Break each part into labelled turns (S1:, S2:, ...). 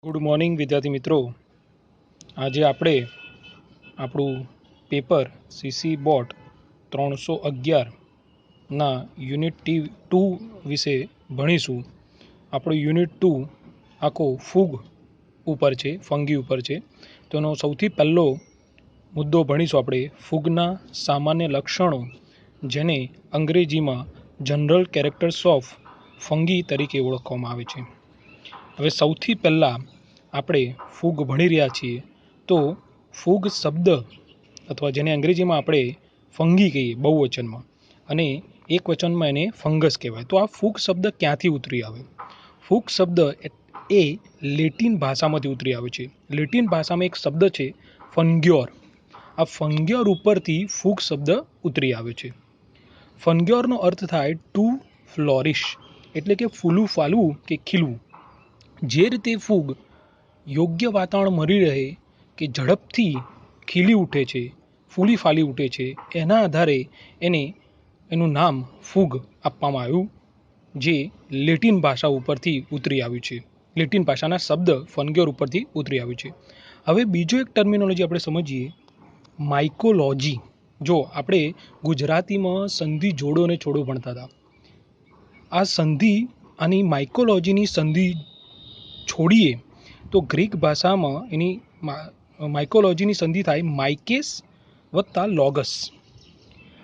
S1: Good morning વિદ્યાર્થી મિત્રો। આજે આપણે આપણું પેપર સીસી બોટ 311ના યુનિટ 2 વિશે ભણીશું। આપણો યુનિટ 2 આખો ફૂગ ઉપર છે, ફંગી ઉપર છે। તો એનો સૌથી પહેલો મુદ્દો ભણીશું આપણે ફૂગના સામાન્ય લક્ષણો, જેને અંગ્રેજીમાં જનરલ કેરેક્ટર્સ ઓફ ફંગી તરીકે ઓળખવામાં આવે છે। હવે સૌથી પહેલાં આપણે ફૂગ ભણી રહ્યા છીએ તો ફૂગ શબ્દ અથવા જેને અંગ્રેજીમાં આપણે ફંગી કહીએ બહુવચનમાં, અને એક વચનમાં એને ફંગસ કહેવાય। તો આ ફૂગ શબ્દ ક્યાંથી ઉતરી આવે? ફૂગ શબ્દ એ લેટિન ભાષામાંથી ઉતરી આવે છે। લેટિન ભાષામાં એક શબ્દ છે ફંગ્યોર। આ ફંગ્યોર ઉપરથી ફૂગ શબ્દ ઉતરી આવે છે। ફંગ્યોરનો અર્થ થાય ટુ ફ્લોરિશ, એટલે કે ફૂલું ફાલવું કે ખીલવું। જે રીતે ફૂગ યોગ્ય વાતાવરણ મળી રહે કે ઝડપથી ખીલી ઉઠે છે, ફૂલી ફાલી ઉઠે છે, એના આધારે એનું નામ ફૂગ આપવામાં આવ્યું, જે લેટિન ભાષા ઉપરથી ઉતરી આવ્યું છે। લેટિન ભાષાના શબ્દ ફંગ્યોર ઉપરથી ઉતરી આવ્યું છે। હવે બીજો એક ટર્મિનોલોજી આપણે સમજીએ, માઇકોલોજી। જો આપણે ગુજરાતીમાં સંધિ જોડો અને છોડો ભણતા હતા, આ સંધિ આની માઇકોલોજીની સંધિ છોડીએ તો ગ્રીક ભાષામાં એની માઇકોલોજીની સંધિ થાય માઇકેસ વત્તા લોગસ।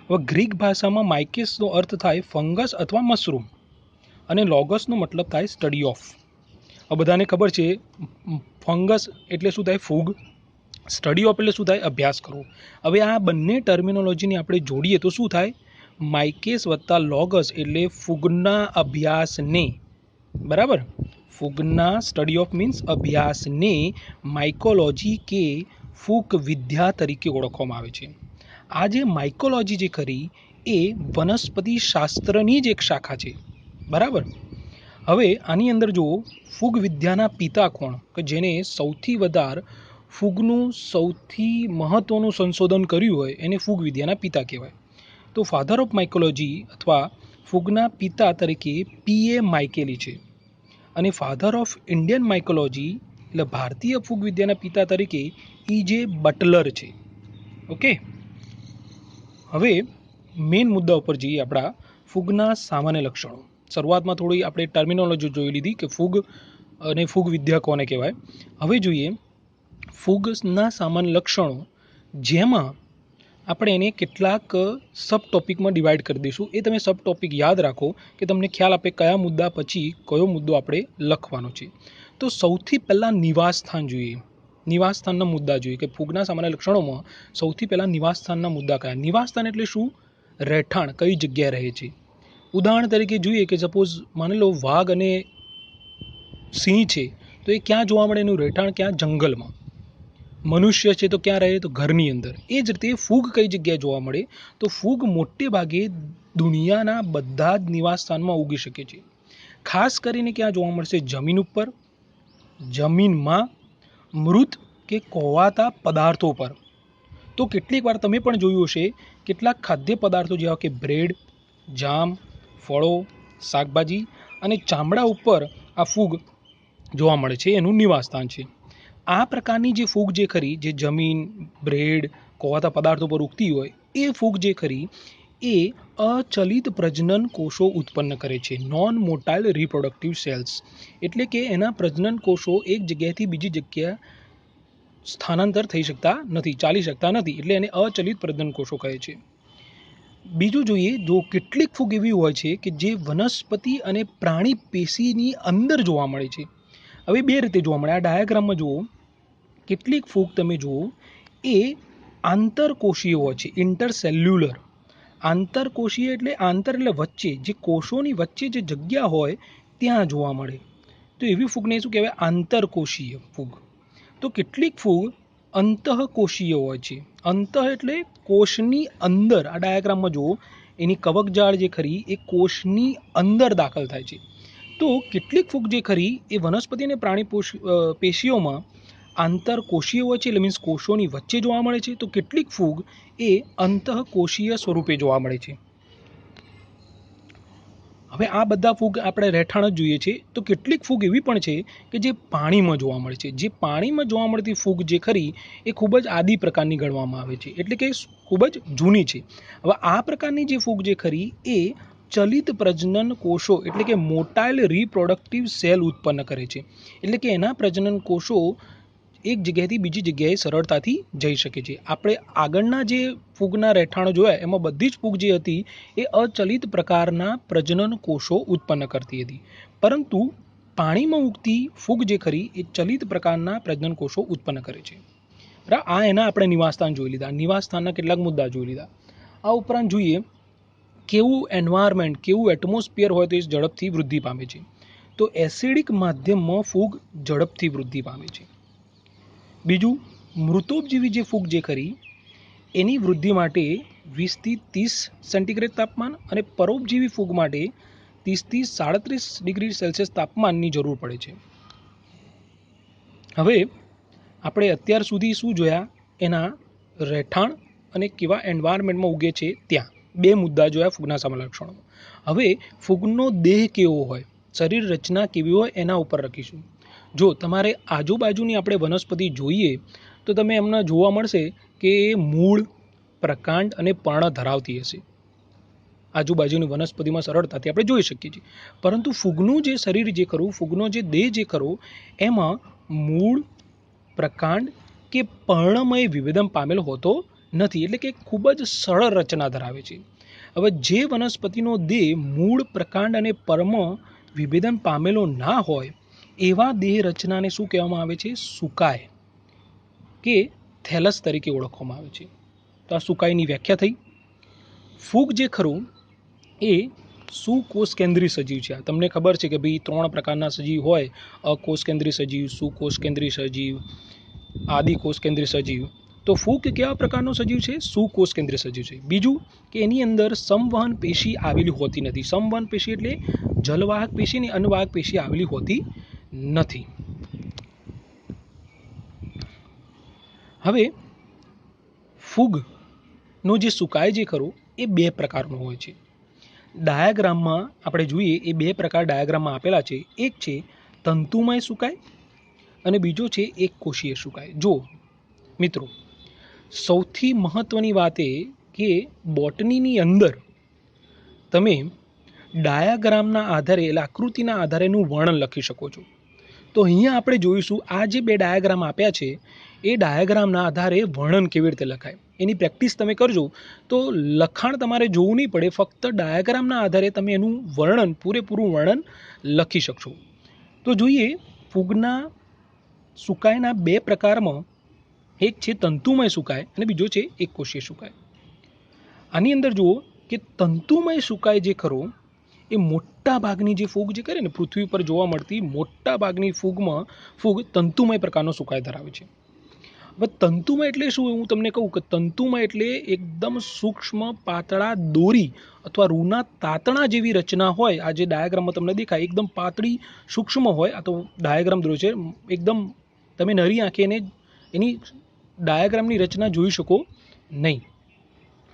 S1: હવે ગ્રીક ભાષામાં માઇકેસનો અર્થ થાય ફંગસ અથવા મશરૂમ, અને લોગસનો મતલબ થાય સ્ટડી ઓફ। આ બધાને ખબર છે ફંગસ એટલે શું થાય? ફૂગ। સ્ટડી ઓફ એટલે શું થાય? અભ્યાસ કરવો। હવે આ બંને ટર્મિનોલોજીને આપણે જોડીએ તો શું થાય? માઇકેસ વત્તા લોગસ એટલે ફૂગના અભ્યાસને, બરાબર, ફૂગના સ્ટડી ઓફ મીન્સ અભ્યાસને માઇકોલોજી કે ફૂગ વિદ્યા તરીકે ઓળખવામાં આવે છે। આ જે માઇકોલોજી જે ખરી એ વનસ્પતિ શાસ્ત્રની જ એક શાખા છે, બરાબર। હવે આની અંદર જો ફૂગ વિદ્યાના પિતા કોણ, કે જેને સૌથી વધારે ફૂગનું સૌથી મહત્ત્વનું સંશોધન કર્યું હોય એને ફૂગ વિદ્યાના પિતા કહેવાય। તો ફાધર ઓફ માઇકોલોજી અથવા ફૂગના પિતા તરીકે પીએ માઇકેલી છે, અને ફાધર ઓફ ઇન્ડિયન માઇકોલોજી એટલે ભારતીય ફૂગ વિદ્યાના પિતા તરીકે જે બટલર છે। ઓકે, હવે મેઇન મુદ્દા ઉપર જઈએ, આપણા ફૂગના સામાન્ય લક્ષણો। શરૂઆતમાં થોડી આપણે ટર્મિનોલોજી જોઈ લીધી કે ફૂગ અને ફૂગ વિદ્યા કોને કહેવાય। હવે જોઈએ ફૂગના સામાન્ય લક્ષણો, જેમાં આપણે એને કેટલાક સબ ટોપિકમાં ડિવાઈડ કરી દઈશું। એ તમે સબ ટોપિક યાદ રાખો કે તમને ખ્યાલ આપે કયા મુદ્દા પછી કયો મુદ્દો આપણે લખવાનો છે। તો સૌથી પહેલાં નિવાસ સ્થાન જોઈએ, નિવાસ સ્થાનના મુદ્દા જોઈએ કે ફૂગના સામાન્ય લક્ષણોમાં સૌથી પહેલાં નિવાસ સ્થાનના મુદ્દા કયા? નિવાસ સ્થાન એટલે શું? રહેઠાણ, કઈ જગ્યાએ રહે છે। ઉદાહરણ તરીકે જોઈએ કે સપોઝ માની લો વાઘ અને સિંહ છે, તો એ ક્યાં જોવા મળે? એનું રહેઠાણ ક્યાં? જંગલમાં। મનુષ્ય છે તો ક્યાં રહે? તો ઘરની અંદર। એ જ રીતે ફૂગ કઈ જગ્યાએ જોવા મળે? તો ફૂગ મોટે ભાગે દુનિયાના બધા જ નિવાસ સ્થાનમાં ઉગી શકે છે। ખાસ કરીને ક્યાં જોવા મળશે? જમીન ઉપર, જમીનમાં, મૃત કે કોવાતા પદાર્થો પર। તો કેટલીક વાર તમે પણ જોયું હશે કેટલાક ખાદ્ય પદાર્થો જેવા કે બ્રેડ, જામ, ફળો, શાકભાજી અને ચામડા ઉપર આ ફૂગ જોવા મળે છે, એનું નિવાસ સ્થાન છે। આ પ્રકારની જે ફૂગ જે ખરી, જે જમીન, બ્રેડ, કોવાતા પદાર્થો પર ઉગતી હોય, એ ફૂગ જે ખરી એ અચલિત પ્રજનન કોષો ઉત્પન્ન કરે છે, નોન મોટાઇલ રિપ્રોડક્ટિવ સેલ્સ। એટલે કે એના પ્રજનન કોષો એક જગ્યાએથી બીજી જગ્યા સ્થાનાંતર થઈ શકતા નથી, ચાલી શકતા નથી, એટલે એને અચલિત પ્રજનન કોષો કહે છે। બીજું જોઈએ, જો કેટલીક ફૂગ એવી હોય છે કે જે વનસ્પતિ અને પ્રાણી પેશીની અંદર જોવા મળે છે। હવે બે રીતે જોવા મળે, આ ડાયાગ્રામમાં જુઓ, કેટલીક ફૂગ તમે જુઓ એ આંતરકોષીય હોય છે, ઇન્ટરસેલ્યુલર। આંતરકોષીય એટલે આંતર એટલે વચ્ચે, જે કોષોની વચ્ચે જે જગ્યા હોય ત્યાં જોવા મળે, તો એવી ફૂગને શું કહેવાય? આંતરકોષીય ફૂગ। તો કેટલીક ફૂગ અંતઃકોષીય હોય છે। અંતઃ એટલે કોષની અંદર, આ ડાયાગ્રામમાં જુઓ એની કવકજાળ જે ખરી એ કોષની અંદર દાખલ થાય છે। તો કેટલીક ફૂગ જે ખરી એ વનસ્પતિ અને પ્રાણી પેશીઓમાં આંતરકોષીય હોય છે, એટલે મીન્સ કોષોની વચ્ચે જોવા મળે છે। તો કેટલીક ફૂગ એ અંતઃકોષીય સ્વરૂપે જોવા મળે છે। હવે આ બધા ફૂગ આપણે રહેઠાણ જ જોઈએ છે, તો કેટલીક ફૂગ એવી પણ છે કે જે પાણીમાં જોવા મળે છે. જે પાણીમાં જોવા મળતી ફૂગ જે ખરી એ ખૂબ જ આદિ પ્રકારની ગણવામાં આવે છે, એટલે કે ખૂબ જ જૂની છે. હવે આ પ્રકારની જે ફૂગ જે ખરી એ ચલિત પ્રજનન કોષો એટલે કે મોટાઇલ રિપ્રોડક્ટિવ સેલ ઉત્પન્ન કરે છે. એટલે કે એના પ્રજનન કોષો એક જગ્યાએથી બીજી જગ્યાએ સરળતાથી જઈ શકે છે. આપણે આગળના જે ફૂગના રહેઠાણો જોયા એમાં બધી જ ફૂગ જે હતી એ અચલિત પ્રકારના પ્રજનન કોષો ઉત્પન્ન કરતી હતી, પરંતુ પાણીમાં ઉગતી ફૂગ જે ખરી એ ચલિત પ્રકારના પ્રજનન કોષો ઉત્પન્ન કરે છે. બરાબર, આ એના આપણે નિવાસસ્થાન જોઈ લીધા. નિવાસસ્થાનના કેટલાક મુદ્દા જોઈ લીધા. આ ઉપરાંત જોઈએ કેવું એન્વાયરમેન્ટ, કેવું એટમોસ્ફિયર હોય તો એ ઝડપથી વૃદ્ધિ પામે છે. તો એસિડિક માધ્યમમાં ફૂગ ઝડપથી વૃદ્ધિ પામે છે. બીજું, મૃતોપજીવી જે ફૂગ જે ખરી એની વૃદ્ધિ માટે 20 થી 30 સેન્ટીગ્રેડ તાપમાન અને પરોપજીવી ફૂગ માટે 30 થી 37 ડિગ્રી સેલ્સિયસ તાપમાનની જરૂર પડે છે. હવે આપણે અત્યાર સુધી શું જોયા, એના રહેઠાણ અને કેવા એન્વાયરમેન્ટમાં ઉગે છે ત્યાં 2 મુદ્દા જોયા ફૂગના સમલક્ષણો. હવે ફૂગનો દેહ કેવો હોય, શરીર રચના કેવી હોય એના ઉપર રાખીશું. જો તમારે આજુબાજુની આપણે વનસ્પતિ જોઈએ તો તમે એમને જોવા મળશે કે મૂળ, પ્રકાંડ અને પર્ણ ધરાવતી હશે. આજુબાજુની વનસ્પતિમાં સરળતાથી આપણે જોઈ શકીએ છીએ. પરંતુ ફૂગનું જે શરીર જે ખરું, ફૂગનો જે દેહ જે ખરો એમાં મૂળ, પ્રકાંડ કે પર્ણમય વિભેદન પામેલ હોતો નથી, એટલે કે ખૂબ જ સરળ રચના ધરાવે છે. હવે જે વનસ્પતિનો દેહ મૂળ, પ્રકાંડ અને પર્ણ વિભેદન પામેલો ના હોય એવા દેહ રચનાને શું કહેવામાં આવે છે? સુકાય કે થેલસ તરીકે ઓળખવામાં આવે છે. તો આ સુકાયની વ્યાખ્યા થઈ. ફૂગ જે ખરું એ સુકોષકેન્દ્રી સજીવ છે. તમને ખબર છે કે ભાઈ 3 પ્રકારના સજીવ હોય, અકોષકેન્દ્રી સજીવ, સુકોષકેન્દ્રી સજીવ, આદિકોષકેન્દ્રી સજીવ. તો ફૂગ કેવા પ્રકારનો સજીવ છે? સુકોષકેન્દ્રી સજીવ છે. બીજું કે એની અંદર સંવહન પેશી આવેલી હોતી નથી. સંવહન પેશી એટલે જલવાહક પેશી અને અન્નવાહક પેશી આવેલી હોતી નથી. હવે ફૂગનો જે સુકાય જે ખરો એ 2 પ્રકારનો હોય છે. ડાયાગ્રામમાં આપણે જોઈએ એ 2 પ્રકાર ડાયાગ્રામમાં આપેલા છે. એક છે તંતુમય સુકાય અને બીજો છે એક કોષીય સુકાય. જો મિત્રો, સૌથી મહત્વની વાત એ કે બોટનીની અંદર તમે ડાયાગ્રામના આધારે એટલે આકૃતિના આધારેનું વર્ણન લખી શકો છો. તો અહીંયા આપણે જોઈશું આ જે 2 ડાયાગ્રામ આપ્યા છે એ ડાયાગ્રામના આધારે વર્ણન કેવી રીતે લખાય એની પ્રેક્ટિસ તમે કરજો તો લખાણ તમારે જોવું નહીં પડે, ફક્ત ડાયાગ્રામના આધારે તમે એનું વર્ણન, પૂરેપૂરું વર્ણન લખી શકશો. તો જોઈએ ફૂગના સુકાયના 2 પ્રકારમાં એક છે તંતુમય સુકાય અને બીજો છે એક કોષીય સુકાય. આની અંદર જુઓ કે તંતુમય સુકાય જે ખરો એ મોટા ભાગની જે ફૂગ જે કરે ને પૃથ્વી પર જોવા મળતી મોટા ભાગની ફૂગ તંતુમય પ્રકારનો સુકાય ધરાવે છે. હવે તંતુમય એટલે શું? હું તમને કહું કે તંતુમય એટલે એકદમ સૂક્ષ્મ પાતળા દોરી અથવા રૂના તાતણા જેવી રચના હોય. આ જે ડાયાગ્રામમાં તમને દેખાય એકદમ પાતળી સૂક્ષ્મ હોય. આ તો ડાયાગ્રામ દોર્યો છે, એકદમ તમે નરી આંખે એની ડાયાગ્રામની રચના જોઈ શકો નહીં.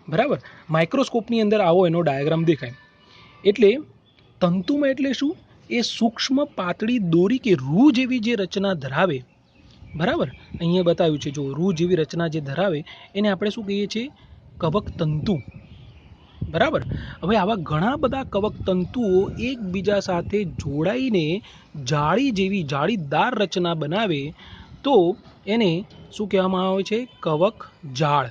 S1: બરાબર, માઇક્રોસ્કોપની અંદર આવો એનો ડાયાગ્રામ દેખાય. એટલે તંતુમય એટલે શું? એ સૂક્ષ્મ પાતળી દોરી કે રૂ જેવી જે રચના ધરાવે. બરાબર, અહીંયા બતાવ્યું છે જો રૂ જેવી રચના જે ધરાવે એને આપણે શું કહીએ છીએ? કવક તંતુ. બરાબર, હવે આવા ઘણા બધા કવક તંતુઓ એકબીજા સાથે જોડાઈને જાળી જેવી જાળીદાર રચના બનાવે તો એને શું કહેવામાં આવે છે? કવક જાળ,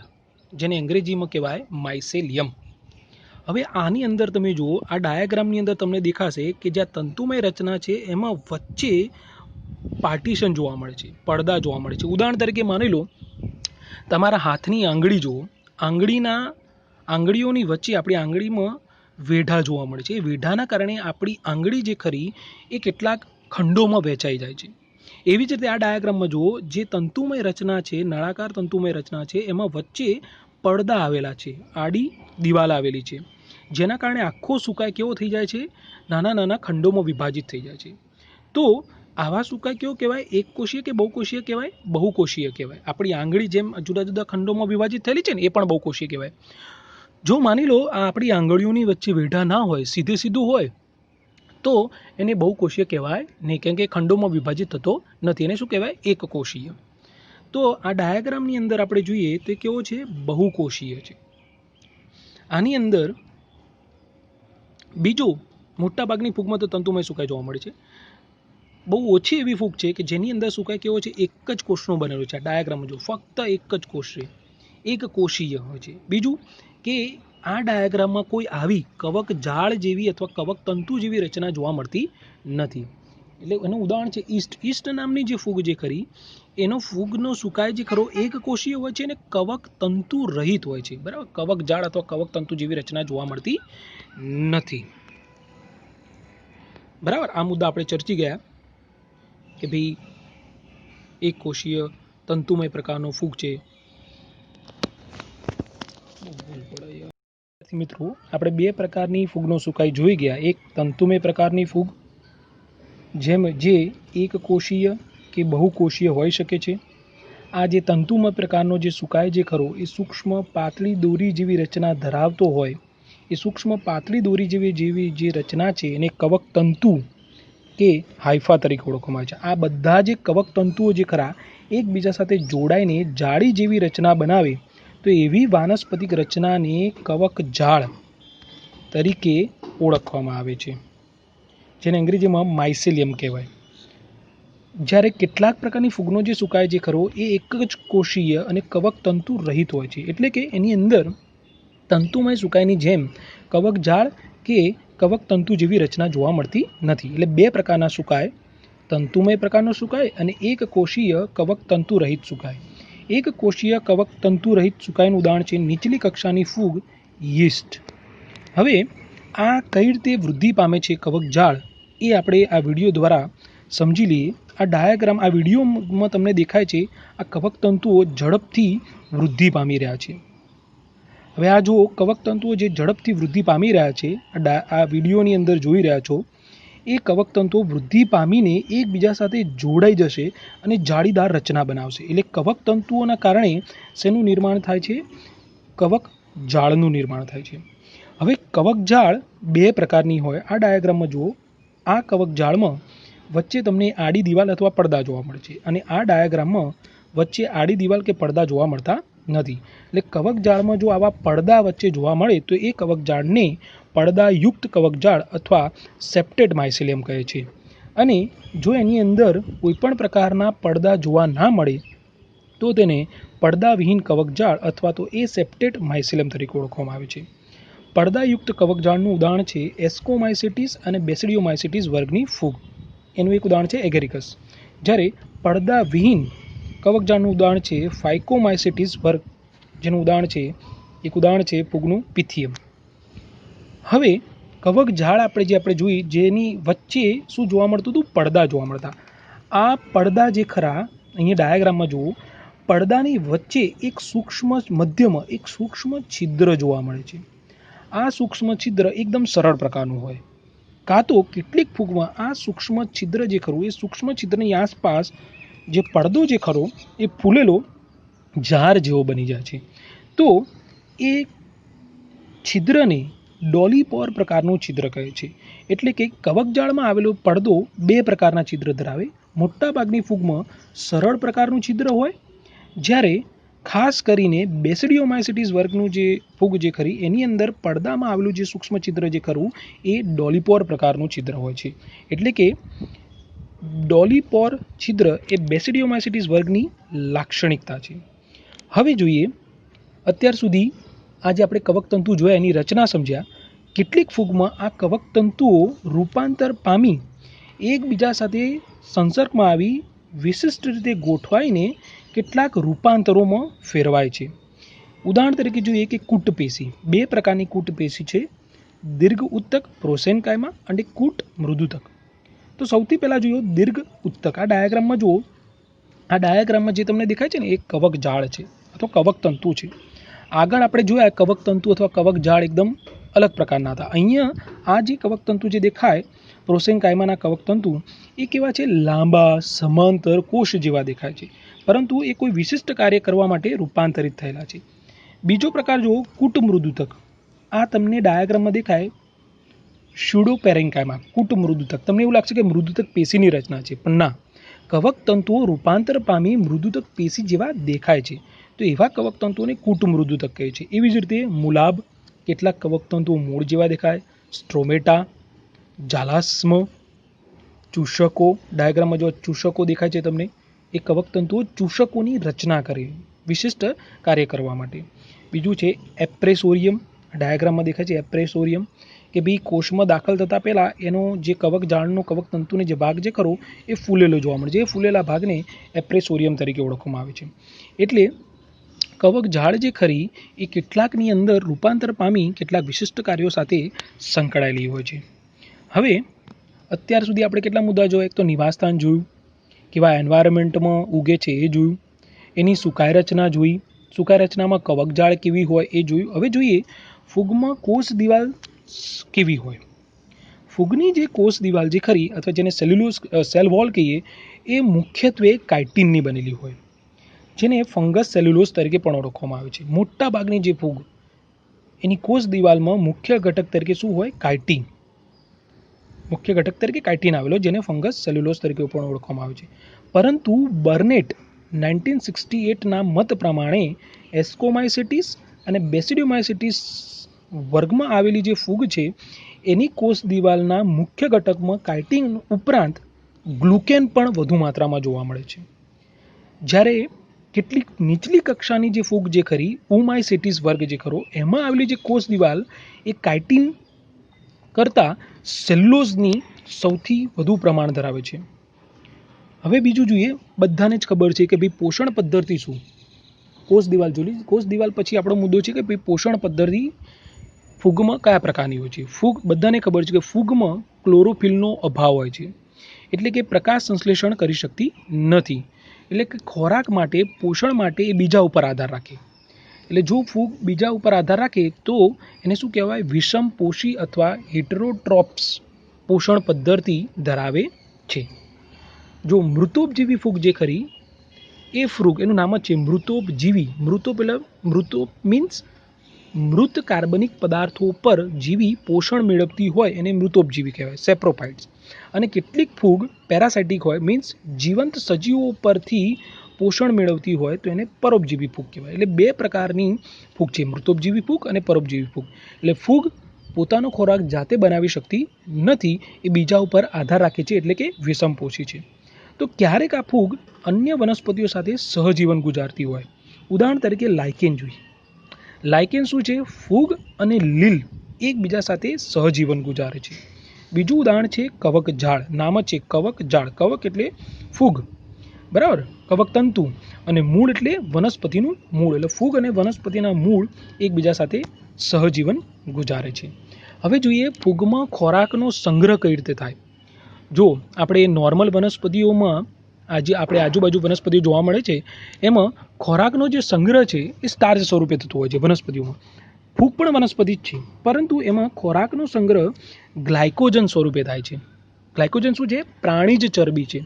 S1: જેને અંગ્રેજીમાં કહેવાય માઇસેલિયમ. હવે આની અંદર તમે જુઓ, આ ડાયાગ્રામની અંદર તમને દેખાશે કે જ્યાં તંતુમય રચના છે એમાં વચ્ચે પાર્ટીશન જોવા મળે છે, પડદા જોવા મળે છે. ઉદાહરણ તરીકે માની લો તમારા હાથની આંગળી જુઓ, આંગળીઓની વચ્ચે આપણી આંગળીમાં વેઢા જોવા મળે છે. એ વેઢાના કારણે આપણી આંગળી જે ખરી એ કેટલાક ખંડોમાં વહેંચાઈ જાય છે. એવી જ રીતે આ ડાયાગ્રામમાં જુઓ, જે તંતુમય રચના છે, નળાકાર તંતુમય રચના છે, એમાં વચ્ચે પડદા આવેલા છે, આડી દિવાલ આવેલી છે, જેના કારણે આખો સુકાય કેવો થઈ જાય છે? નાના નાના ખંડોમાં વિભાજિત થઈ જાય છે. તો આવા સુકાય કેવો કહેવાય? એક કોષીય કે બહુકોષીય કહેવાય? બહુકોષીય કહેવાય. આપણી આંગળી જેમ જુદા જુદા ખંડોમાં વિભાજિત થયેલી છે ને, એ પણ બહુકોષીય કહેવાય. જો માની લો આ આપણી આંગળીઓની વચ્ચે વેઢા ના હોય, સીધે સીધું હોય, તો એને બહુકોષીય કહેવાય નહીં, કેમ કે ખંડોમાં વિભાજિત થતો નથી. એને શું કહેવાય? એકકોષીય. તો આ ડાયાગ્રામની અંદર આપણે જોઈએ તો કેવો છે? બહુકોષીય છે. આની અંદર બીજો મોટાભાગની ફૂગમાં તો તંતુમય સુકાઈ જોવા મળે છે. બહુ ઓછી એવી ફૂગ છે કે જેની અંદર સુકાઈ કેવો છે? એક જ કોષનો બનેલો છે. આ ડાયાગ્રામમાં જો ફક્ત એક જ કોષ છે, એક કોષીય હોય છે. બીજું કે આ ડાયાગ્રામમાં કોઈ આવી કવક જાળ જેવી અથવા કવક તંતુ જેવી રચના જોવા મળતી નથી. એટલે એનું ઉદાહરણ છે ઈસ્ટ. ઈસ્ટ નામની જે ફૂગ જે ખરી એનો ફૂગનો સુકાય જે ખરો એક કોષીય હોય છે અને કવક તંતુ રહિત હોય છે. બરાબર, કવક જાળ અથવા કવક તંતુ જેવી રચના જોવા મળતી નથી. બરાબર, આ મુદ્દા આપણે ચર્ચી ગયા કે ભાઈ એક કોષીય તંતુમય પ્રકારનો ફૂગ છે. મિત્રો, આપણે બે પ્રકારની ફૂગનો સુકાઈ જોઈ ગયા. એક તંતુમય પ્રકારની ફૂગ જે એક કોષીય કે બહુકોષીય હોઈ શકે છે. આ જે તંતુમય પ્રકારનો જે સુકાય જે ખરો એ સૂક્ષ્મ પાતળી દોરી જેવી રચના ધરાવતો હોય. એ સૂક્ષ્મ પાતળી દોરી જેવી જે રચના છે એને કવક તંતુ કે હાઇફા તરીકે ઓળખવામાં આવે છે. આ બધા જે કવક તંતુઓ જે ખરા એકબીજા સાથે જોડાઈને જાળી જેવી રચના બનાવે તો એવી વાનસ્પતિક રચનાને કવક જાળ તરીકે ઓળખવામાં આવે છે, જેને અંગ્રેજીમાં માઇસેલિયમ કહેવાય. જ્યારે કેટલાક પ્રકારની ફૂગનો જે સુકાય જે ખરો એ એક જ કોષીય અને કવક તંતુ રહિત હોય છે. એટલે કે એની અંદર તંતુમય સુકાયની જેમ કવક જાળ કે કવક તંતુ જેવી રચના જોવા મળતી નથી. એટલે બે પ્રકારના સુકાય, તંતુમય પ્રકારનો સુકાય અને એક કોષીય કવક તંતુ રહિત સુકાય. એક કોષીય કવક તંતુ રહિત સુકાયનું ઉદાહરણ છે નીચલી કક્ષાની ફૂગ યીસ્ટ. હવે આ કઈ રીતે વૃદ્ધિ પામે છે કવક જાળ એ આપણે આ વિડીયો દ્વારા સમજી લઈએ. આ ડાયાગ્રામ આ વિડીયોમાં તમને દેખાય છે આ કવક તંતુઓ ઝડપથી વૃદ્ધિ પામી રહ્યા છે. હવે આ જો કવક તંતુઓ જે ઝડપથી વૃદ્ધિ પામી રહ્યા છે આ વિડીયોની અંદર જોઈ રહ્યા છો, એ કવક તંતુઓ વૃદ્ધિ પામીને એકબીજા સાથે જોડાઈ જશે અને જાળીદાર રચના બનાવશે. એટલે કવક તંતુઓના કારણે શેનું નિર્માણ થાય છે? કવક જાળનું નિર્માણ થાય છે. હવે કવક જાળ બે પ્રકારની હોય. આ ડાયાગ્રામમાં જુઓ, આ કવક જાળમાં વચ્ચે તમને આડી દિવાલ અથવા પડદા જોવા મળે છે અને આ ડાયાગ્રામમાં વચ્ચે આડી દિવાલ કે પડદા જોવા મળતા નથી. એટલે કવક જાળમાં જો આવા પડદા વચ્ચે જોવા મળે તો એ કવક જાળને પડદાયુક્ત કવક જાળ અથવા સેપ્ટેડ માઇસેલિયમ કહે છે. અને જો એની અંદર કોઈપણ પ્રકારના પડદા જોવા ના મળે તો તેને પડદાવિહીન કવક જાળ અથવા તો એ સેપ્ટેડ માઇસેલિયમ તરીકે ઓળખવામાં આવે છે. પડદાયુક્ત કવક જાળનું ઉદાહરણ છે એસ્કોમાઇસેટિસ અને બેસિડિયોમાઇસેટિસ વર્ગની ફૂગ. એનું એક ઉદાહરણ છે એગેરિકસ. જ્યારે પડદાવિહીન કવક જાળનું ઉદાહરણ છે ફાઇકોમાઇસેટિસ વર્ગ, જેનું ઉદાહરણ છે ફૂગનું પિથિયમ. હવે કવક જાળ આપણે જોઈ જેની વચ્ચે શું જોવા મળતું હતું? પડદા જોવા મળતા. આ પડદા જે ખરા અહીંયા ડાયાગ્રામમાં જુઓ, પડદાની વચ્ચે એક સૂક્ષ્મ છિદ્ર જોવા મળે છે. આ સૂક્ષ્મ છિદ્ર એકદમ સરળ પ્રકારનું હોય, કાં તો કેટલીક ફૂગમાં આ સૂક્ષ્મ છિદ્ર જે ખરું એ સૂક્ષ્મ છિદ્રની આસપાસ જે પડદો જે ખરો એ ફૂલેલો ઝાર જેવો બની જાય છે. તો એ છિદ્રને ડોલીપોર પ્રકારનું છિદ્ર કહે છે. એટલે કે કવકજાળમાં આવેલો પડદો બે પ્રકારના છિદ્ર ધરાવે. મોટાભાગની ફૂગમાં સરળ પ્રકારનું છિદ્ર હોય, જ્યારે ખાસ કરીને બેસિડિયોમાઇસેટિસ વર્ગનું જે ફૂગ જે ખરી એની અંદર પડદામાં આવેલું જે સૂક્ષ્મ છિદ્ર જે ખરું એ ડોલીપોર પ્રકારનું છિદ્ર હોય છે. એટલે કે ડોલીપોર છિદ્ર એ બેસિડિયોમાઇસેટિસ વર્ગની લાક્ષણિકતા છે. હવે જોઈએ, અત્યાર સુધી આજે આપણે કવકતંતુ જોયા, એની રચના સમજ્યા. કેટલીક ફૂગમાં આ કવકતંતુઓ રૂપાંતર પામી એકબીજા સાથે સંસર્ગમાં આવી વિશિષ્ટ રીતે ગોઠવાઈને કેટલાક રૂપાંતરોમાં ફેરવાય છે. ઉદાહરણ તરીકે જોઈએ કે કૂટપેશી. બે પ્રકારની કૂટપેશી છે, દીર્ઘ ઉત્તક પ્રોસેનકાયમા અને કૂટ મૃદુતક. તો સૌથી પહેલાં જોઈએ દીર્ઘ ઉત્તક. આ ડાયાગ્રામમાં જુઓ, આ ડાયાગ્રામમાં જે તમને દેખાય છે ને એ કવક જાળ છે અથવા કવક તંતુ છે. આગળ આપણે જોયા કવક તંતુ અથવા કવક જાળ એકદમ અલગ પ્રકારના હતા. અહીંયા આ જે કવક તંતુ જે દેખાય પ્રોસેનકાયમાના કવક તંતુ એ કેવા છે? લાંબા સમાંતર કોષ જેવા દેખાય છે, પરંતુ એ કોઈ વિશિષ્ટ કાર્ય કરવા માટે રૂપાંતરિત થયેલા છે. બીજો પ્રકાર જુઓ કૂટમૃદુતક. આ તમને ડાયાગ્રામમાં દેખાય સ્યુડોપેરેન્કાઇમા કૂટ મૃદુતક. તમને એવું લાગશે કે મૃદુતક પેશીની રચના છે, પણ ના, કવક તંતુઓ રૂપાંતર પામી મૃદુતક પેશી જેવા દેખાય છે, તો એવા કવક તંતુઓને કૂટ મૃદુતક કહે છે. એવી જ રીતે મુલાબ, કેટલાક કવક તંતુઓ મૂળ જેવા દેખાય. સ્ટ્રોમેટા, જાલાસ્મ, ચૂષકો, ડાયાગ્રામમાં જો ચૂષકો દેખાય છે તમને, એ કવક તંતુઓ ચૂષકોની રચના કરે વિશિષ્ટ કાર્ય કરવા માટે. બીજું છે એપ્રેસોરિયમ, ડાયાગ્રામમાં દેખાય છે એપ્રેસોરિયમ, કે ભાઈ કોષમાં દાખલ થતાં પહેલાં એનો જે કવક જાળનો કવક તંતુને જે ભાગ જે ખરો એ ફૂલેલો જોવા મળે છે. એ ફૂલેલા ભાગને એપ્રેસોરિયમ તરીકે ઓળખવામાં આવે છે. એટલે કવક જાળ જે ખરી એ કેટલાકની અંદર રૂપાંતર પામી કેટલાક વિશિષ્ટ કાર્યો સાથે સંકળાયેલી હોય છે. હવે અત્યાર સુધી આપણે કેટલા મુદ્દા જોયા? એક તો નિવાસસ્થાન જોયું, કેવા એન્વાયરમેન્ટમાં ઉગે છે એ જોયું, એની સુકાય રચના જોઈ, સુકાય રચનામાં કવક જાળ કેવી હોય એ જોયું. હવે જોઈએ ફૂગમાં કોષ દિવાલ કેવી હોય. ફૂગની જે કોષ દિવાલ જે ખરી અથવા જેને સેલ વોલ કહીએ એ મુખ્યત્વે કાઇટિનની બનેલી હોય, જેને ફંગસ સેલ્યુલોઝ તરીકે પણ ઓળખવામાં આવે છે. મોટા ભાગની જે ફૂગ એની કોષ દિવાલમાં મુખ્ય ઘટક તરીકે શું હોય? કાઇટિન. મુખ્ય ઘટક તરીકે કાઇટિન આવેલો, જેને ફંગસ સેલ્યુલોઝ તરીકે પણ ઓળખવામાં આવે છે. પરંતુ બર્નેટ 1968ના મત પ્રમાણે એસ્કોમાઇસેટિસ અને બેસિડિયોમાઇસેટિસ વર્ગમાં આવેલી જે ફૂગ છે એની કોષ દિવાલના મુખ્ય ઘટકમાં કાઇટિન ઉપરાંત ગ્લુકેન પણ વધુ માત્રામાં જોવા મળે છે. જ્યારે કેટલીક નીચલી કક્ષાની જે ફૂગ જે ખરી ઓમાઇસેટિસ વર્ગ જે ખરો એમાં આવેલી જે કોષ દિવાલ એ કાઇટિન કરતાં સેલ્યુલોઝની સૌથી વધુ પ્રમાણ ધરાવે છે. હવે બીજું જોઈએ, બધાને જ ખબર છે કે ભાઈ પોષણ પદ્ધતિ શું. કોષ દિવાલ જોઈ, કોષ દિવાલ પછી આપણો મુદ્દો છે કે ભાઈ પોષણ પદ્ધતિ ફૂગમાં કયા પ્રકારની હોય છે. ફૂગ બધાને ખબર છે કે ફૂગમાં ક્લોરોફિલનો અભાવ હોય છે, એટલે કે પ્રકાશ સંશ્લેષણ કરી શકતી નથી. એટલે કે ખોરાક માટે, પોષણ માટે એ બીજા ઉપર આધાર રાખે. એટલે જો ફૂગ બીજા ઉપર આધાર રાખે તો એને શું કહેવાય? વિષમ પોષી અથવા હેટરોટ્રોપ્સ પોષણ પદ્ધતિ ધરાવે છે. જો મૃતોપજીવી ફૂગ જે ખરી એ ફૂગ, એનું નામ જ છે મૃતોપજીવી. મૃતોપ એટલે મૃતોપ મીન્સ મૃત કાર્બનિક પદાર્થો પર જીવી પોષણ મેળવતી હોય એને મૃતોપજીવી કહેવાય, સેપ્રોફાઇટ્સ. અને કેટલીક ફૂગ પેરાસાઇટિક હોય, મીન્સ જીવંત સજીવો પરથી પોષણ મેળવતી હોય તો એને પરોપજીવી ફૂગ કહેવાય. એટલે બે પ્રકારની ફૂગ છે, મૃતોપજીવી ફૂગ અને પરોપજીવી ફૂગ. એટલે ફૂગ પોતાનો ખોરાક જાતે બનાવી શકતી નથી, એ બીજા ઉપર આધાર રાખે છે, એટલે કે વિષમપોષી છે. તો ક્યારેક આ ફૂગ અન્ય વનસ્પતિઓ સાથે સહજીવન ગુજારતી હોય. ઉદાહરણ તરીકે લાઇકેન જોઈએ. લાઇકેન શું છે? ફૂગ અને લીલ એકબીજા સાથે સહજીવન ગુજારે છે. બીજું ઉદાહરણ છે કવક જાળ. નામ જ છે કવક જાળ. કવક એટલે ફૂગ, બરાબર, કવક તંતુ, અને મૂળ એટલે વનસ્પતિનું મૂળ. એટલે ફૂગ અને વનસ્પતિના મૂળ એકબીજા સાથે સહજીવન ગુજારે છે. હવે જોઈએ ફૂગમાં ખોરાકનો સંગ્રહ કઈ રીતે થાય. જો આપણે નોર્મલ વનસ્પતિઓમાં આજે આપણે આજુબાજુ વનસ્પતિઓ જોવા મળે છે એમાં ખોરાકનો જે સંગ્રહ છે એ સ્ટાર્ચ સ્વરૂપે થતો હોય છે વનસ્પતિઓમાં. ફૂગ પણ વનસ્પતિ જ છે, પરંતુ એમાં ખોરાકનો સંગ્રહ ગ્લાયકોજન સ્વરૂપે થાય છે. ગ્લાયકોજન શું છે? પ્રાણીજ ચરબી છે.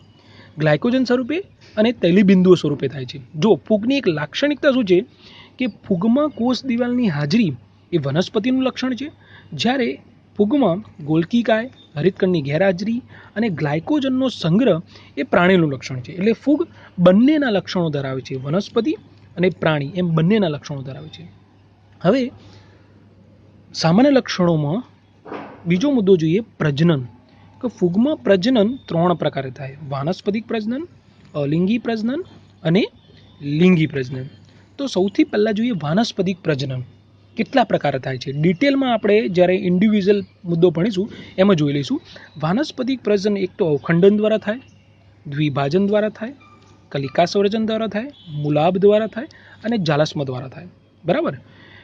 S1: ગ્લાયકોજન સ્વરૂપે અને તૈલીબિંદુઓ સ્વરૂપે થાય છે. જો ફૂગની એક લાક્ષણિકતા શું છે કે ફૂગમાં કોષ દિવાલની હાજરી એ વનસ્પતિનું લક્ષણ છે, જ્યારે ફૂગમાં ગોલ્કીકાય, હરિતકણની ગેરહાજરી અને ગ્લાયકોજનનો સંગ્રહ એ પ્રાણીનું લક્ષણ છે. એટલે ફૂગ બંનેના લક્ષણો ધરાવે છે, વનસ્પતિ અને પ્રાણી એમ બંનેના લક્ષણો ધરાવે છે. હવે સામાન્ય લક્ષણોમાં બીજો મુદ્દો જોઈએ, પ્રજનન. કે ફૂગમાં પ્રજનન 3 પ્રકારે થાય: વાનસ્પતિક પ્રજનન, અલિંગી પ્રજનન અને લિંગી પ્રજનન. તો સૌથી પહેલાં જોઈએ વાનસ્પતિક પ્રજનન. કેટલા પ્રકારે થાય છે ડિટેલમાં આપણે જ્યારે ઇન્ડિવિજ્યુઅલ મુદ્દો ભણીશું એમાં જોઈ લઈશું. વાનસ્પતિક પ્રજનન એક તો અવખંડન દ્વારા થાય, દ્વિભાજન દ્વારા થાય, કલિકા સંવર્જન દ્વારા થાય, મુલાબ દ્વારા થાય અને જાલાસ્મ દ્વારા થાય, બરાબર.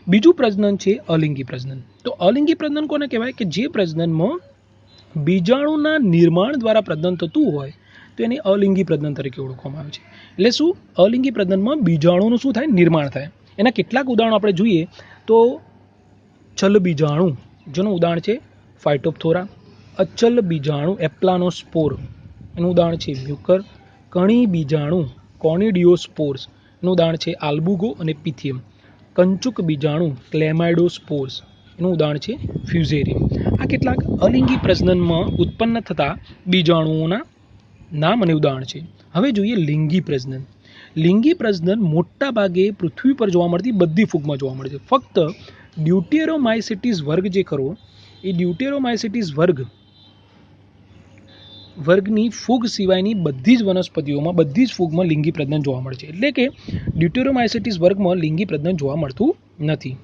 S1: બીજું પ્રજનન છે અલિંગી પ્રજનન. તો અલિંગી પ્રજનન કોને કહેવાય? કે જે પ્રજનનમાં બીજાણુના નિર્માણ દ્વારા પ્રજનન થતું હોય તો એને અલિંગી પ્રજનન તરીકે ઓળખવામાં આવે છે. એટલે શું? અલિંગી પ્રજનનમાં બીજાણુનું શું થાય? નિર્માણ થાય. એના કેટલાક ઉદાહરણો આપણે જોઈએ તો ચલ બીજાણુ, જેનું ઉદાહરણ છે ફાઇટોપ્થોરા. અચલ બીજાણુ એપ્લાનોસ્પોર, એનું ઉદાહરણ છે મ્યુકર. કણી બીજાણુ કોનિડિયોસ્પોર્સ, એનું ઉદાહરણ છે આલ્બુગો અને પિથિયમ. કંચુક બીજાણુ ક્લેમાઇડોસ્પોર્સ, એનું ઉદાહરણ છે ફ્યુઝેરિયમ. આ કેટલાક અલિંગી પ્રજનનમાં ઉત્પન્ન થતા બીજાણુઓના નામ અને ઉદાહરણ છે. હવે જોઈએ લિંગી પ્રજનન. લિંગી પ્રજનન મોટા ભાગે પૃથ્વી પર જોવા મળતી બધી ફૂગમાં જોવા મળે છે. ફક્ત ડ્યુટેરોમાઇસિટીસ વર્ગ જે ખરો એ ડ્યુટેરોમાઇસિટીસ વર્ગની ફૂગ સિવાયની બધી જ વનસ્પતિઓમાં બધી જ ફૂગમાં લિંગી પ્રજનન જોવા મળે છે. એટલે કે ડ્યુટેરોમાઇસિટીસ વર્ગમાં લિંગી પ્રજનન જોવા મળતું નથી.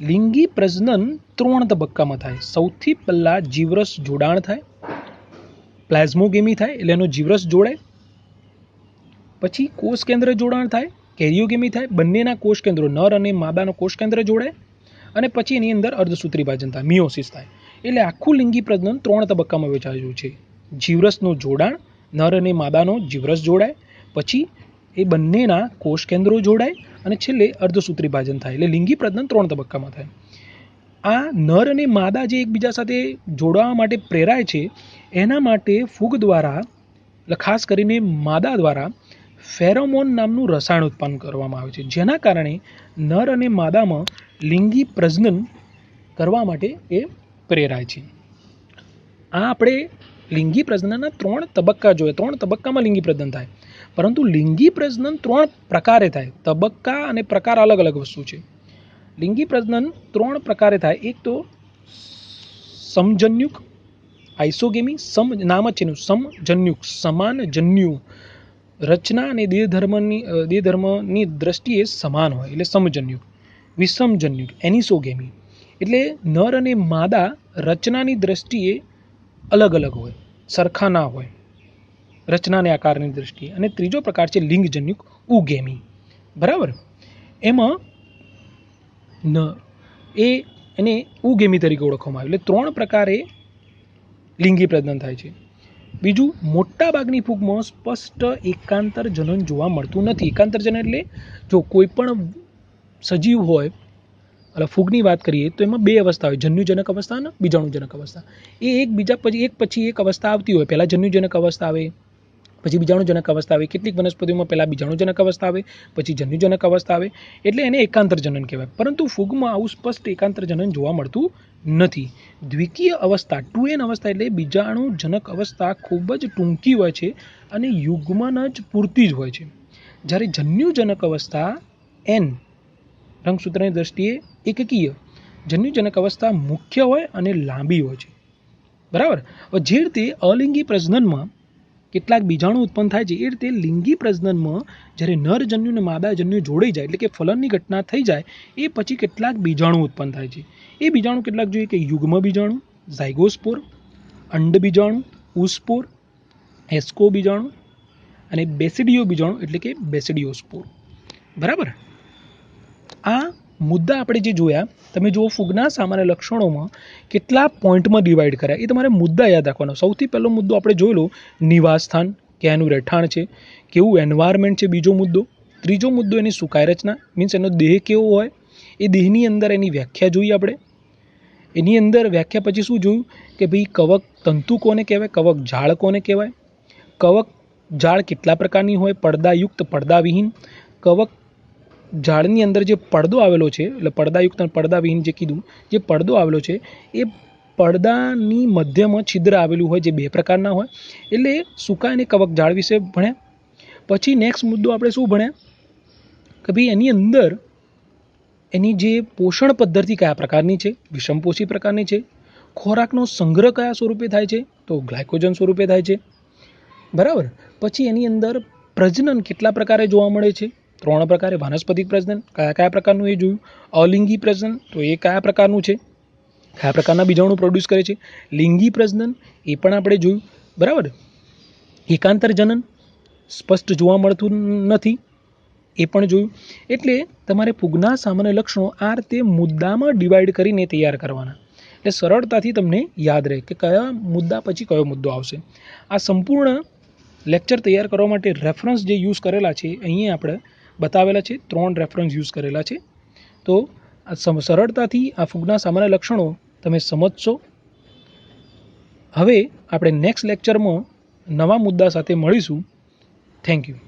S1: લિંગી પ્રજનન 3 તબક્કામાં થાય. સૌથી પહેલાં જીવરસ જોડાણ થાય, પ્લાઝ્મોગેમી થાય એટલે એનો જીવરસ જોડાય, પછી કોષ કેન્દ્ર જોડાણ થાય, કેરિયોગેમી થાય, બંનેના કોષ કેન્દ્રો નર અને માદાનો કોષ કેન્દ્ર જોડાય, અને પછી એની અંદર અર્ધસૂત્રી વિભાજન થાય, મિયોસિસ થાય. એટલે આખું લિંગી પ્રજનન 3 તબક્કામાં વહેંચાયેલું છે. જીવરસનું જોડાણ, નર અને માદાનો જીવરસ જોડાય, પછી એ બંનેના કોષ કેન્દ્રો જોડાય અને છેલ્લે અર્ધસૂત્રી વિભાજન થાય. એટલે લિંગી પ્રજનન 3 તબક્કામાં થાય. આ નર અને માદા જે એકબીજા સાથે જોડાવા માટે પ્રેરાય છે એના માટે ફૂગ દ્વારા, ખાસ કરીને માદા દ્વારા ફેરોમોન નામનું રસાયણ ઉત્પન્ન કરવામાં આવે છે, જેના કારણે નર અને માદામાં લિંગી પ્રજનન કરવા માટે એ પ્રેરાય છે. આ આપણે લિંગી પ્રજનનના 3 તબક્કા જોયા. 3 તબક્કામાં લિંગી પ્રજનન થાય, પરંતુ લિંગી પ્રજનન 3 પ્રકારે થાય. તબક્કા અને પ્રકાર અલગ અલગ વસ્તુ છે. લિંગી પ્રજનન 3 પ્રકારે થાય. એક તો સમજન્યુક, આઇસોગેમી, નામ જ છે એનું, સમજન્યુક, સમાન જન્યુ, રચના અને દેહધર્મની દ્રષ્ટિએ સમાન હોય એટલે સમજન્યુક. વિષમજન્યુક, એનિસોગેમી, એટલે નર અને માદા રચનાની દ્રષ્ટિએ અલગ અલગ હોય, સરખા ના હોય રચના અને આકારની દ્રષ્ટિએ. અને ત્રીજો પ્રકાર છે લિંગજન્યુક, ઉગેમી. બરાબર, એમાં એને ઉગેમી તરીકે ઓળખવામાં આવે. એટલે 3 પ્રકારે લિંગી પ્રજનન થાય છે. બીજું, મોટા ભાગની ફૂગમાં સ્પષ્ટ એકાંતર જનન જોવા મળતું નથી. એકાંતર જનન એટલે જો કોઈ પણ સજીવ હોય, એટલે ફૂગની વાત કરીએ તો એમાં 2 અવસ્થા હોય, જન્યુજનક અવસ્થા અને બીજાણુજનક અવસ્થા. એ એક પછી એક અવસ્થા આવતી હોય. પહેલાં જન્યુજનક અવસ્થા આવે, પછી બીજાણુજનક અવસ્થા આવે. કેટલીક વનસ્પતિઓમાં પહેલાં બીજાણુજનક અવસ્થા આવે, પછી જન્યુજનક અવસ્થા આવે, એટલે એને એકાંતર જનન કહેવાય. પરંતુ ફૂગમાં આવું સ્પષ્ટ એકાંતર જનન જોવા મળતું નથી. દ્વિકીય અવસ્થા, 2n અવસ્થા એટલે બીજાણુજનક અવસ્થા ખૂબ જ ટૂંકી હોય છે અને યુગ્મન જ પૂરતી જ હોય છે. જ્યારે જન્યુજનક અવસ્થા n રંગસૂત્રની દ્રષ્ટિએ એકકીય, જન્યુજનક અવસ્થા મુખ્ય હોય અને લાંબી હોય છે. બરાબર. હવે જે રીતે અલિંગી પ્રજનનમાં કેટલાક બીજાણુ ઉત્પન્ન થાય છે, એ રીતે લિંગી પ્રજનનમાં જ્યારે નર જન્યુ અને માદા જન્યુ જોડાઈ જાય, એટલે કે ફલનની ઘટના થઈ જાય, એ પછી કેટલાક બીજાણુ ઉત્પન્ન થાય છે. એ બીજાણુ કેટલાક જોઈએ કે યુગ્મ બીજાણુ, ઝાયગોસ્પોર, અંડ બીજાણુ, ઉસ્પોર, એસ્કો બીજાણુ અને બેસિડિયો બીજાણુ એટલે કે બેસિડિયોસ્પોર. બરાબર. આ મુદ્દા આપણે જે જોયા, તમે જુઓ ફૂગના સામાન્ય લક્ષણોમાં કેટલા પોઈન્ટમાં ડિવાઈડ કર્યા, એ તમારે મુદ્દા યાદ રાખવાનો. સૌથી પહેલો મુદ્દો આપણે જોયેલો નિવાસસ્થાન, કે એનું રહેઠાણ છે, કેવું એન્વાયરમેન્ટ છે. બીજો મુદ્દો. ત્રીજો મુદ્દો એની સુકાય રચના, મીન્સ એનો દેહ કેવો હોય, એ દેહની અંદર એની વ્યાખ્યા જોઈએ આપણે. એની અંદર વ્યાખ્યા પછી શું જોયું કે ભાઈ કવક તંતુ કોને કહેવાય, કવક જાળ કોને કહેવાય, કવક જાળ કેટલા પ્રકારની હોય, પડદાયુક્ત, પડદાવિહીન. કવક ઝાડની અંદર જે પડદો આવેલો છે, એટલે પડદાયુક્ત અને પડદાવિહીન જે કીધું, જે પડદો આવેલો છે એ પડદાની મધ્યમાં છિદ્ર આવેલું હોય, જે 2 પ્રકારના હોય. એટલે સુકાય અને કવક ઝાડ વિશે ભણ્યા. પછી નેક્સ્ટ મુદ્દો આપણે શું ભણ્યા કે ભાઈ એની અંદર એની જે પોષણ પદ્ધતિ કયા પ્રકારની છે, વિષમપોષી પ્રકારની છે. ખોરાકનો સંગ્રહ કયા સ્વરૂપે થાય છે, તો ગ્લાયકોજન સ્વરૂપે થાય છે. બરાબર. પછી એની અંદર પ્રજનન કેટલા પ્રકારે જોવા મળે છે, 3 પ્રકારે. વાનસ્પતિક પ્રજનન કયા પ્રકારનું એ જોયું. અલિંગી પ્રજનન તો એ કયા પ્રકારનું છે, કયા પ્રકારના બીજાણુ પ્રોડ્યુસ કરે છે. લિંગી પ્રજનન એ પણ આપણે જોયું. બરાબર. એકાંતર જનન સ્પષ્ટ જોવા મળતું નથી, એ પણ જોયું. એટલે તમારે ફૂગના સામાન્ય લક્ષણો આ રીતે મુદ્દામાં ડિવાઈડ કરીને તૈયાર કરવાના, એટલે સરળતાથી તમને યાદ રહે કે કયા મુદ્દા પછી કયો મુદ્દો આવશે. આ સંપૂર્ણ લેક્ચર તૈયાર કરવા માટે રેફરન્સ જે યુઝ કરેલા છે અહીંયા આપણે બતાવેલા છે. 3 રેફરન્સ યુઝ કરેલા છે. તો આ સરળતાથી આ ફૂગના સામાન્ય લક્ષણો તમે સમજશો. હવે આપણે નેક્સ્ટ લેક્ચરમાં નવા મુદ્દા સાથે મળીશું. Thank you.